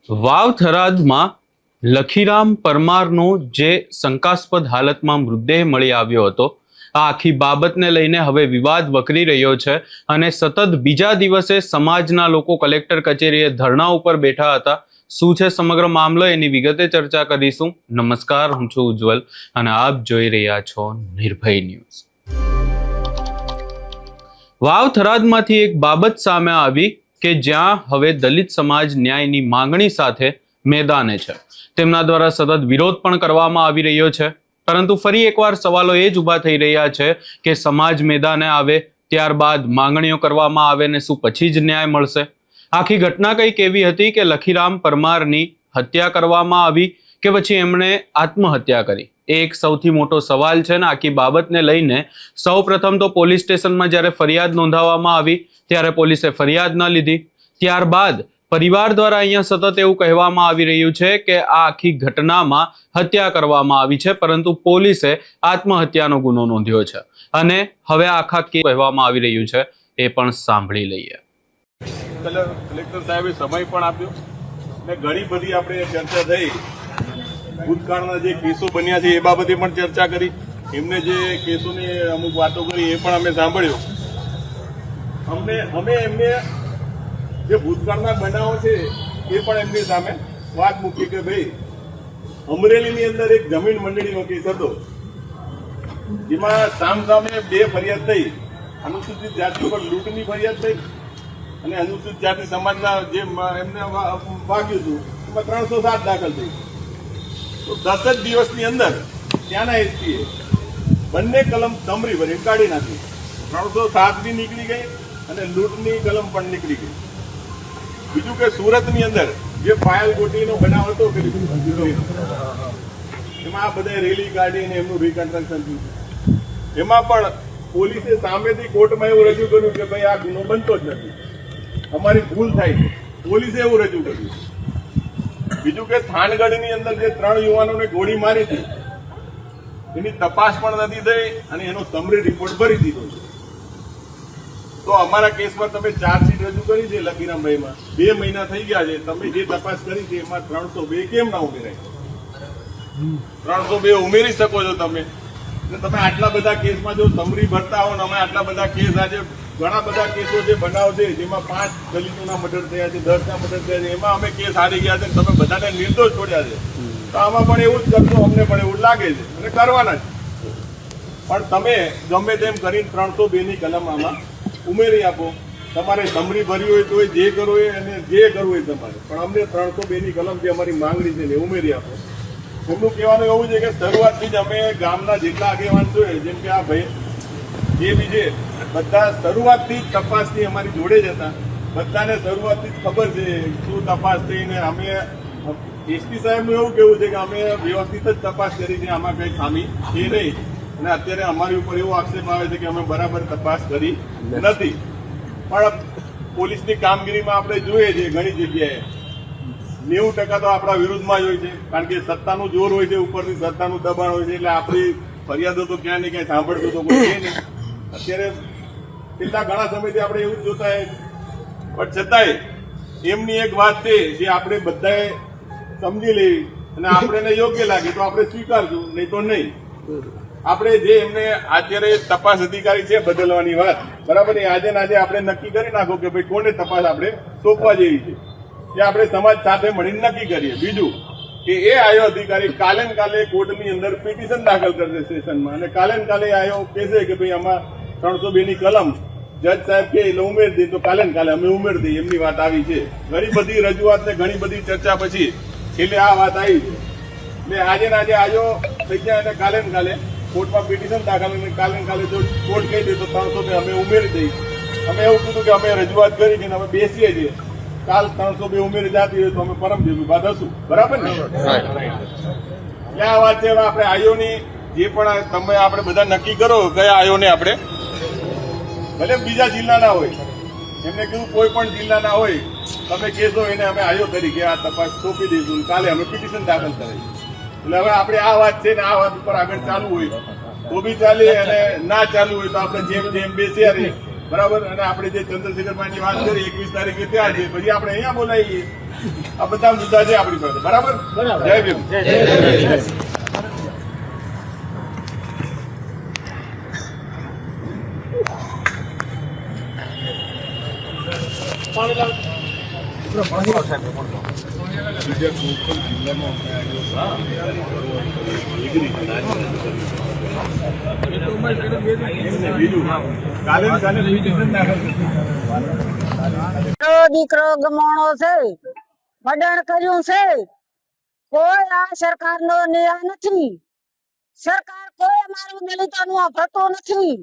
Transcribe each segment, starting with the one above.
વાવ થરાદમાં લખીરામ પરમારનો જે શંકાસ્પદ હાલતમાં મૃતદેહ મળી આવ્યો હતો, આ આખી બાબતને લઈને હવે વિવાદ વકરી રહ્યો છે અને સતત બીજા દિવસે સમાજના લોકો કલેક્ટર કચેરીએ ધરણા ઉપર બેઠા હતા. શું છે સમગ્ર મામલો, એની વિગતે ચર્ચા કરીશું. નમસ્કાર, હું છું ઉજ્જવલ અને આપ જોઈ રહ્યા છો નિર્ભય ન્યૂઝ. વાવ થરાદમાંથી એક બાબત સામે આવી કે જ્યાં હવે દલિત સમાજ ન્યાયની માંગણી સાથે મેદાને છે. તેમના દ્વારા સતત વિરોધ પણ કરવામાં આવી રહ્યો છે, પરંતુ ફરી એકવાર સવાલો એ જ ઊભા થઈ રહ્યા છે કે સમાજ મેદાને આવે ત્યારબાદ માંગણીઓ કરવામાં આવે ને શું પછી જ ન્યાય મળશે? આખી ઘટના કંઈક એવી હતી કે લખીરામ પરમારની હત્યા કરવામાં આવી કે પછી એમણે આત્મહત્યા કરી, એ એક સૌથી મોટો સવાલ છે ને આખી બાબતને લઈને સૌ પ્રથમ તો પોલીસ સ્ટેશનમાં જ્યારે ફરિયાદ નોંધાવવામાં આવી ત્યારે પોલીસે ફરિયાદ ન લીધી. ત્યારબાદ પરિવાર દ્વારા અહીંયા સતત એવું કહેવામાં આવી રહ્યું છે કે આ આખી ઘટનામાં હત્યા કરવામાં આવી છે, પરંતુ પોલીસે આત્મહત્યાનો ગુનો નોંધ્યો છે અને હવે આખા કેસ કહેવામાં આવી રહ્યું છે એ પણ સાંભળી લઈએ. કલેક્ટર સાહેબે સમય પણ આપ્યો ને ઘણી બધી આપણે ચર્ચા થઈ. ભૂતકાળના જે કેસો બન્યા છે એ બાબતે પણ ચર્ચા કરી. એમને જે કેસોની અમુક વાતો કરી એ પણ અમે સાંભળ્યો. અમે એમને જે ભૂતકાળના બનાવો છે એ પણ એમની સામે વાત મૂકી કે ભાઈ અમરેલીની અંદર એક જમીન મંડળીનો કેસ હતો, જેમાં સામસામે બે ફરિયાદ થઈ. અનુસૂચિત જાતિ પર લૂંટની ફરિયાદ થઈ અને અનુસૂચિત જાતિ સમાજના જે એમને વાગ્યું હતું એમાં 307 દાખલ થઈ. તો 10 જ દિવસની અંદર ત્યાંના એસપીએ બંને કલમ સમરી ભરી કાઢી નાખી. 307 બી નીકળી ગઈ અને લૂંટની કલમ પણ નીકળી ગઈ. બીજું કે સુરતની અંદર જે પાયલ ગોટીનો બનાવ હતો એમાં આ બધા રેલી કાઢીને એમનું રિકન્સ્ટ્રક્શન થયું. એમાં પણ પોલીસે સામેથી કોર્ટમાં એવું રજૂ કર્યું કે ભાઈ આ ગુનો બનતો જ નથી, અમારી ભૂલ થાય છે. પોલીસે એવું રજૂ કર્યું. બીજું કે થાનગઢની અંદર જે 3 યુવાનોને ગોળી મારી હતી એની તપાસ પણ નથી થઈ અને એનો સમરી રિપોર્ટ ભરી દીધો છે. તો અમારા કેસમાં તમે ચાર્જશીટ રજૂ કરી છે લખીરામભાઈમાં, 2 મહિના થઈ ગયા છે. તમે જે તપાસ કરી છે એમાં 302 કેમ ના ઉમેરાય? 302 ઉમેરી શકો છો તમે. તમે આટલા બધા કેસમાં જો સમરી ભરતા હો ને, અમે આટલા બધા કેસ આજે ઘણા બધા કેસો જે બનાવ છે જેમાં 5 દલિતોના મર્ડર થયા છે, 10 ના મર્ડર થયા છે, એમાં અમે કેસ હારી ગયા છે. તમે બધાને નિર્દોષ છોડ્યા છે. તો આમાં પણ એવું જ કરશો, અમને પણ એવું લાગે છે અને કરવાના છે. પણ તમે ગમે તેમ કરીને 302 ની કલમ આમાં ઉમેરી આપો. તમારે સમરી ભરી હોય તો જે કરવું હોય અને જે કરવું હોય તમારે, પણ અમને 302 ની કલમ જે અમારી માંગણી છે ને ઉમેરી આપો. એમનું કહેવાનું એવું છે કે શરૂઆતથી જ અમે ગામના જેટલા આગેવાન જોઈએ, જેમ કે આ ભાઈ જે બી છે, બધા શરૂઆતથી જ તપાસની અમારી જોડે જ હતા. બધાને શરૂઆતથી જ ખબર છે શું તપાસ થઈને. અમે એસપી સાહેબનું એવું કહેવું છે કે અમે વ્યવસ્થિત જ તપાસ કરી છે, આમાં કંઈ ખામી છે નહીં. અને અત્યારે અમારી ઉપર એવો આક્ષેપ આવે છે કે અમે બરાબર તપાસ કરી નથી. પણ પોલીસની કામગીરીમાં આપણે જોઈએ છીએ ઘણી જગ્યાએ 90% તો આપણા વિરુદ્ધમાં જ હોય છે, કારણ કે સત્તાનું જોર હોય છે, ઉપરથી સત્તાનું દબાણ હોય છે. એટલે આપણી ફરિયાદો તો ક્યાં ને ક્યાં સાંભળતું તો કોઈ છે નહીં. અત્યારે કેટલા ઘણા સમયથી આપણે એવું જ જોતા હોય, પણ છતાંય એમની એક વાત છે જે આપણે બધાએ સમજી લેવી અને આપણને યોગ્ય લાગે તો આપણે સ્વીકારશું, નહીં તો નહીં. આપણે જે એમને અત્યારે તપાસ અધિકારી છે બદલવાની વાત બરાબર, એ આજે ને આજે આપણે નક્કી કરી નાખો કે ભાઈ કોને તપાસ આપણે સોંપવા જેવી છે, જે આપણે સમાજ સાથે મળીને નક્કી કરીએ. બીજું કે એ આયો અધિકારી કાલે ને કાલે કોર્ટની અંદર પિટિશન દાખલ કરશે સ્ટેશનમાં, અને કાલે ને કાલે આયો કહેશે કે ભાઈ આમાં 302 ની કલમ જજ સાહેબ કે એટલે ઉમેરી દઈએ, તો કાલે ને કાલે અમે ઉમેરી દઈએ. એમની વાત આવી છે. ઘણી બધી રજૂઆત ને ઘણી બધી ચર્ચા પછી છેલ્લે આ વાત આવી છે. એટલે આજે ને આજે આયો થઈ ગયા અને કાલે ને કાલે કોર્ટમાં પિટિશન દાખલ કરીને કાલે ને કાલે જો કોર્ટ કહી દે તો 302 અમે ઉમેરી દઈએ. અમે એવું કીધું કે અમે રજૂઆત કરી છે, અમે બેસીએ છીએ. કાલ 302 ઉમેરી જતી હોય તો અમે પરમ દિવસ બાદ હશું. બરાબર ને? ક્યાં વાત છે? હવે આપણે આયોની જે પણ તમે આપણે બધા નક્કી કરો કયા આયોને આપણે, ભલે બીજા જિલ્લાના હોય, એમને કીધું કોઈ પણ જિલ્લાના હોય તમે કહેશો એને અમે આયો તરીકે આ તપાસ સોંપી દઈશું. કાલે અમે પિટિશન દાખલ કરાવી. એટલે હવે આપણે આ વાત છે ને આ વાત ઉપર આગળ ચાલુ હોય તો બી ચાલે અને ના ચાલુ હોય તો આપણે જેમ બેસ્યા રહીએ. બરાબર. અને આપણે જે ચંદ્રશેખર ભાઈની વાત કરી 21 તારીખે ત્યાં છે, પછી આપણે અહીંયા બોલાવીએ આ બધા મુદ્દા છે આપણી પાસે. બરાબર? જય ભીમ. દીકરો ગમાણો છે, મર્ડર કર્યું છે. કોઈ આ સરકારનો ન્યાય નથી. સરકાર કોઈ અમારું દલિતોનું અફરતું નથી.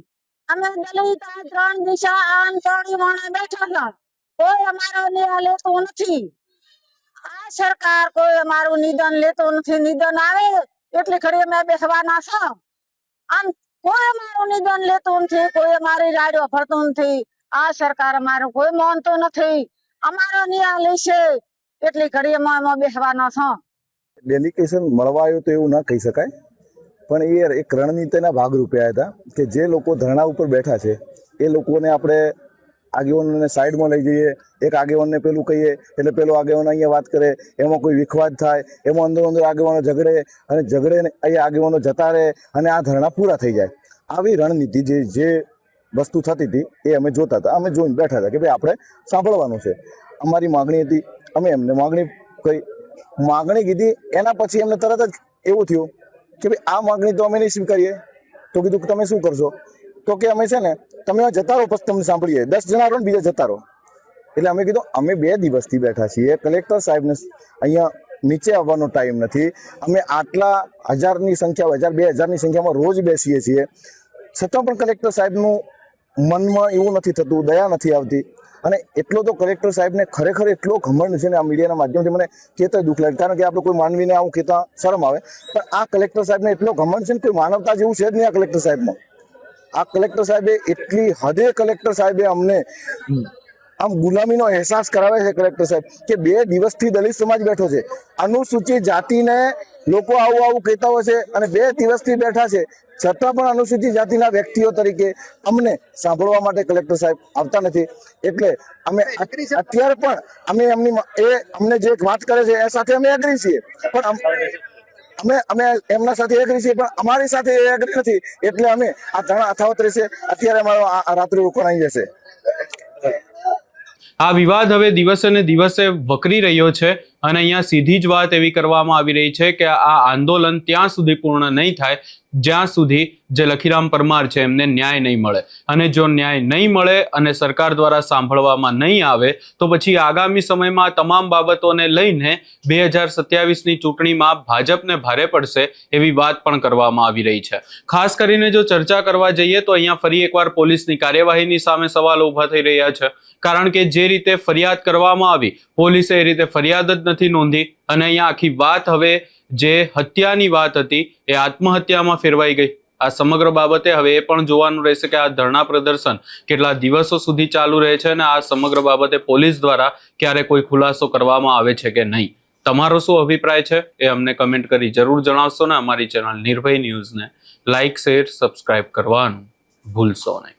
અમે દલિત આ 3 દિશા આમ ચોડી વાણે બેઠા હતા. કોઈ અમારો ન્યાય લેતું નથી. આ સરકાર કોઈ અમારું નિદાન લેતું નથી. નિદાન આવે એટલે ઘડી અમે બેસવાના છો. આમ કોઈ અમારું નિદાન લેતું નથી. કોઈ અમારી રાડો ફરતું નથી. આ સરકાર અમારું કોઈ માનતું નથી. અમારો ન્યાય લેશે એટલી ઘડી અમે બેસવાના છો. ડેલિકેશન મળવા આવ્યું તો એવું ના કહી શકાય, પણ એ એક રણનીતિના ભાગરૂપે આવ્યા હતા કે જે લોકો ધરણા ઉપર બેઠા છે એ લોકોને આપણે આગેવાનોને સાઈડમાં લઈ જઈએ. એક આગેવાનને પેલું કહીએ એટલે પેલો આગેવાન અહીંયા વાત કરે, એમાં કોઈ વિખવાદ થાય, એમાં અંદર આગેવાનો ઝઘડે અને અહીંયા આગેવાનો જતા રહે અને આ ધરણા પૂરા થઈ જાય. આવી રણનીતિ જે વસ્તુ થતી હતી એ અમે જોતા હતા. અમે જોઈને બેઠા હતા કે ભાઈ આપણે સાંભળવાનું છે. અમારી માગણી હતી, અમે એમને માગણી કીધી. એના પછી એમને તરત જ એવું થયું કે ભાઈ આ માગણી તો અમે નહીં સ્વીકારીએ. તો કીધું કે તમે શું કરશો? તો કે અમે છે ને તમે જતા રહો, પછી તમને સાંભળીએ. 10 જણા રહો ને બીજા જતા રહો. એટલે અમે કીધું અમે 2 દિવસથી બેઠા છીએ, કલેક્ટર સાહેબને અહીંયા નીચે આવવાનો ટાઈમ નથી. અમે આટલા 1000ની સંખ્યા, 1000-2000ની સંખ્યામાં રોજ બેસીએ છીએ, છતાં પણ કલેક્ટર સાહેબનું મનમાં એવું નથી થતું, દયા નથી આવતી. અને એટલો તો કલેક્ટર સાહેબને ખરેખર એટલો ઘમંડ છે ને, આ મીડિયાના માધ્યમથી મને કહેતા દુઃખ લાગે, કારણ કે આપણે કોઈ માનવીને આવું કહેતા શરમ આવે, પણ આ કલેક્ટર સાહેબને એટલો ઘમંડ છે ને, કોઈ માનવતા જેવું છે જ નહીં આ કલેક્ટર સાહેબમાં. આ કલેક્ટર સાહેબે એટલી હદે કલેક્ટર સાહેબે અમને આમ ગુલામીનો અહેસાસ કરાવે છે કલેક્ટર સાહેબ કે 2 દિવસથી દલિત સમાજ બેઠો છે. અનુસૂચિત જાતિને લોકો આવું કહેતા હોય છે અને 2 દિવસથી બેઠા છે, છતાં પણ અનુસૂચિત જાતિના વ્યક્તિઓ તરીકે અમને સાંભળવા માટે કલેક્ટર સાહેબ આવતા નથી. એટલે અમે અત્યારે પણ અમે અમને જે વાત કરે છે એ સાથે અમે એગ્રી છીએ, પણ અમે એમના સાથે એગ્રી છીએ, પણ અમારી સાથે એ એગ્રી નથી. એટલે અમે આ ધરણા અથાવત રહેશે. અત્યારે અમારો આ રાત્રિ રોકાઈ જશે. આ વિવાદ હવે દિવસે ને દિવસે વકરી રહ્યો છે અને અહીંયા સીધી જ વાત એવી કરવામાં આવી રહી છે કે આ આંદોલન ત્યાં સુધી પૂર્ણ નહીં થાય જ્યાં સુધી જે લખીરામ પરમાર છે એમને ન્યાય નહીં મળે. અને જો ન્યાય નહીં મળે અને સરકાર દ્વારા સાંભળવામાં નહીં આવે તો પછી આગામી સમયમાં તમામ બાબતોને લઈને 2027ની ચૂંટણીમાં ભાજપને ભારે પડશે એવી વાત પણ કરવામાં આવી રહી છે. ખાસ કરીને જો ચર્ચા કરવા જઈએ તો અહીંયા ફરી એકવાર પોલીસની કાર્યવાહીની સામે સવાલો ઊભા થઈ રહ્યા છે, કારણ કે જે રીતે ફરિયાદ કરવામાં આવી પોલીસે એ રીતે ફરિયાદ જ નથી નોંધી અને અહીંયા આખી વાત હવે જે હત્યાની વાત હતી એ આત્મહત્યામાં ફેરવાઈ ગઈ. આ સમગ્ર બાબતે હવે એ પણ જોવાનું રહેશે કે આ ધરણા પ્રદર્શન કેટલા દિવસો સુધી ચાલુ રહે છે અને આ સમગ્ર બાબતે પોલીસ દ્વારા ક્યારે કોઈ ખુલાસો કરવામાં આવે છે કે નહીં. તમારો શું અભિપ્રાય છે એ અમને કમેન્ટ કરી જરૂર જણાવશો ને અમારી ચેનલ નિર્ભય ન્યૂઝને લાઇક, શેર, સબસ્ક્રાઇબ કરવાનું ભૂલશો નહીં.